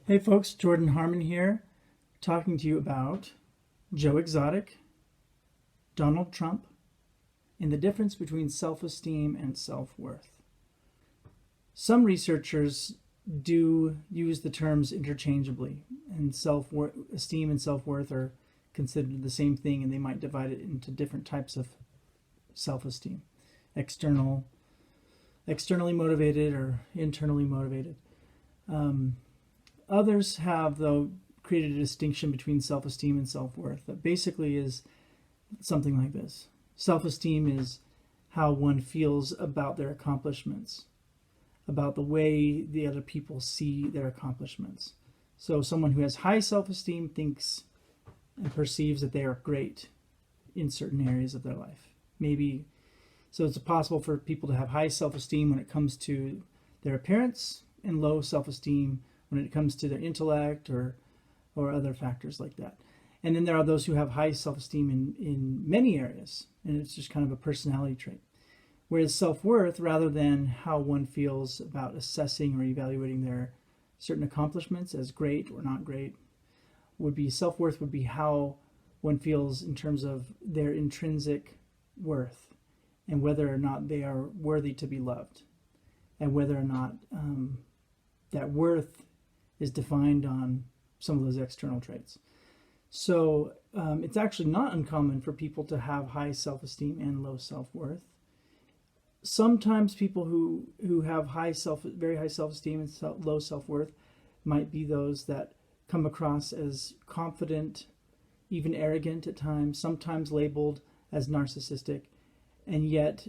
Hey folks, Jordan Harmon here, talking to you about Joe Exotic, Donald Trump, and the difference between self-esteem and self-worth. Some researchers do use the terms interchangeably, and self-esteem and self-worth are considered the same thing, and they might divide it into different types of self-esteem, externally motivated or internally motivated. Others have, though, created a distinction between self-esteem and self-worth that basically is something like this. Self-esteem is how one feels about their accomplishments, about the way the other people see their accomplishments. So someone who has high self-esteem thinks and perceives that they are great in certain areas of their life. Maybe, so it's possible for people to have high self-esteem when it comes to their appearance and low self-esteem when it comes to their intellect or other factors like that. And then there are those who have high self-esteem in many areas, and it's just kind of a personality trait. Whereas self-worth, rather than how one feels about assessing or evaluating their certain accomplishments as great or not great, would be self-worth would be how one feels in terms of their intrinsic worth and whether or not they are worthy to be loved, and whether or not that worth is defined on some of those external traits. So it's actually not uncommon for people to have high self-esteem and low self-worth. Sometimes people who have very high self-esteem and low self-worth might be those that come across as confident, even arrogant at times, sometimes labeled as narcissistic, and yet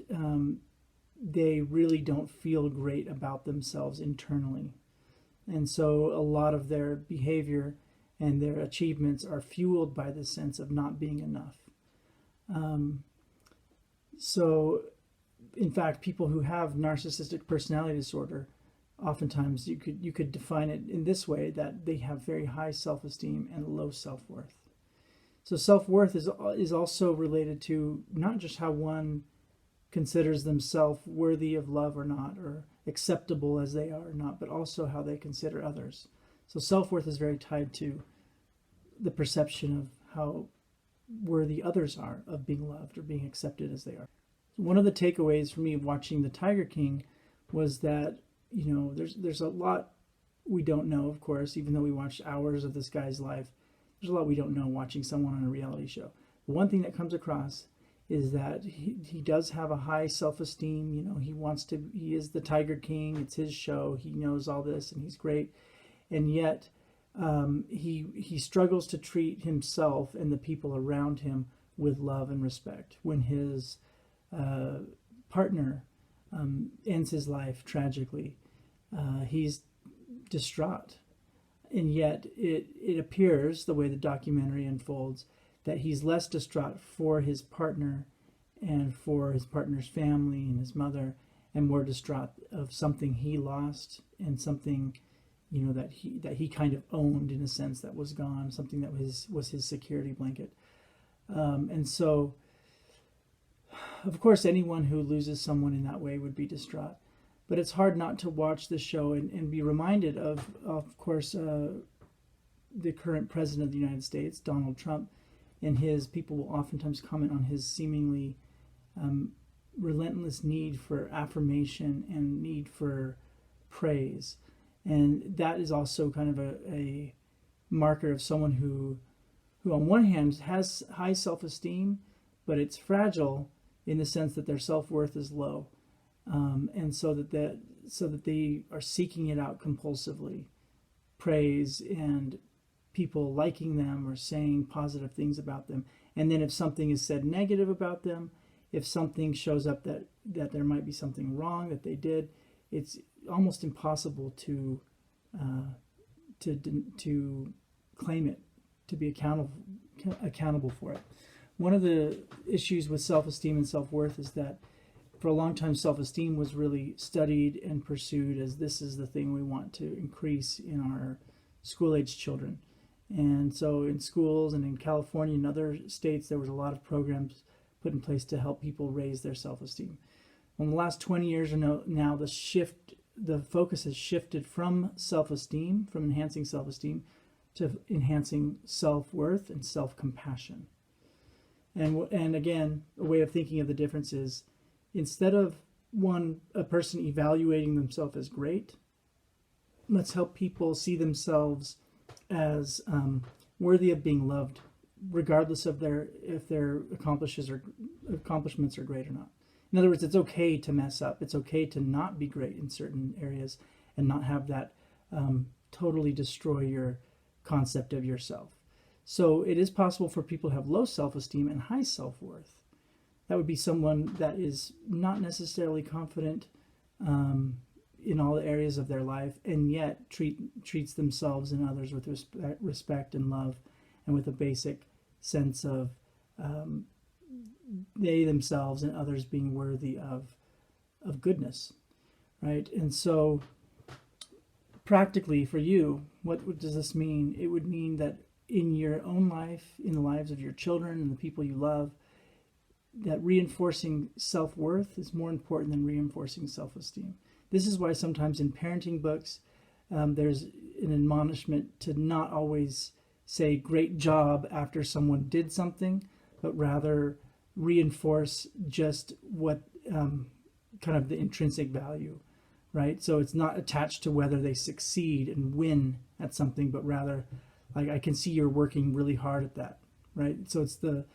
they really don't feel great about themselves internally. And so a lot of their behavior and their achievements are fueled by this sense of not being enough. So, in fact, people who have narcissistic personality disorder, oftentimes you could define it in this way, that they have very high self-esteem and low self-worth. So self-worth is also related to not just how one considers themselves worthy of love or not, or acceptable as they are or not, but also how they consider others. So self-worth is very tied to the perception of how worthy others are of being loved or being accepted as they are. One of the takeaways for me of watching The Tiger King was that, there's a lot we don't know, of course, even though we watched hours of this guy's life. There's a lot we don't know watching someone on a reality show. But one thing that comes across is that he does have a high self-esteem. He is the Tiger King. It's his show. He knows all this and he's great. And yet he struggles to treat himself and the people around him with love and respect. When his partner ends his life tragically, he's distraught. And yet it appears, the way the documentary unfolds, that he's less distraught for his partner and for his partner's family and his mother, and more distraught of something he lost and something, that he kind of owned in a sense that was gone, something that was his security blanket. And so, of course, anyone who loses someone in that way would be distraught. But it's hard not to watch this show and be reminded of course, the current president of the United States, Donald Trump, and people will oftentimes comment on his seemingly relentless need for affirmation and need for praise. And that is also kind of a marker of someone who on one hand has high self-esteem, but it's fragile in the sense that their self-worth is low. And so that they are seeking it out compulsively, praise and people liking them or saying positive things about them. And then if something is said negative about them, if something shows up that there might be something wrong that they did, it's almost impossible to claim it, to be accountable for it. One of the issues with self-esteem and self-worth is that for a long time, self-esteem was really studied and pursued as this is the thing we want to increase in our school-age children. And so in schools and in California and other states, there was a lot of programs put in place to help people raise their self-esteem. In the last 20 years or now, the shift the focus has shifted from self-esteem, from enhancing self-esteem, to enhancing self-worth and self-compassion. And again, a way of thinking of the difference is, instead of a person evaluating themselves as great, let's help people see themselves as worthy of being loved, regardless of if their accomplishments are great or not. In other words, it's okay to mess up. It's okay to not be great in certain areas and not have that totally destroy your concept of yourself. So it is possible for people to have low self-esteem and high self-worth. That would be someone that is not necessarily confident in all the areas of their life, and yet treats themselves and others with respect and love, and with a basic sense of they themselves and others being worthy of goodness, right? And so practically for you, what does this mean? It would mean that in your own life, in the lives of your children and the people you love, that reinforcing self-worth is more important than reinforcing self-esteem. This is why sometimes in parenting books, there's an admonishment to not always say great job after someone did something, but rather reinforce just what kind of the intrinsic value, right? So it's not attached to whether they succeed and win at something, but rather, like, I can see you're working really hard at that, right? So it's the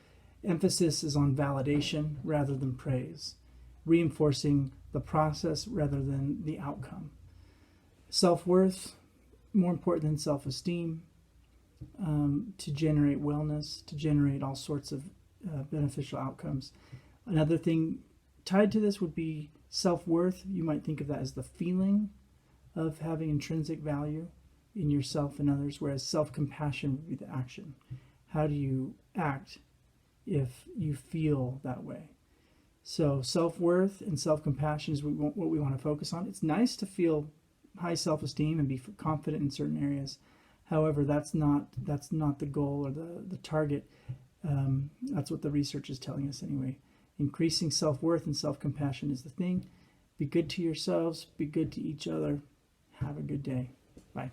emphasis is on validation rather than praise, reinforcing the process rather than the outcome. Self-worth, more important than self-esteem, to generate wellness, to generate all sorts of beneficial outcomes. Another thing tied to this would be self-worth. You might think of that as the feeling of having intrinsic value in yourself and others, whereas self-compassion would be the action. How do you act if you feel that way? So self-worth and self-compassion is what we want to focus on. It's nice to feel high self-esteem and be confident in certain areas. However, that's not the goal or the target. That's what the research is telling us anyway. Increasing self-worth and self-compassion is the thing. Be good to yourselves. Be good to each other. Have a good day. Bye.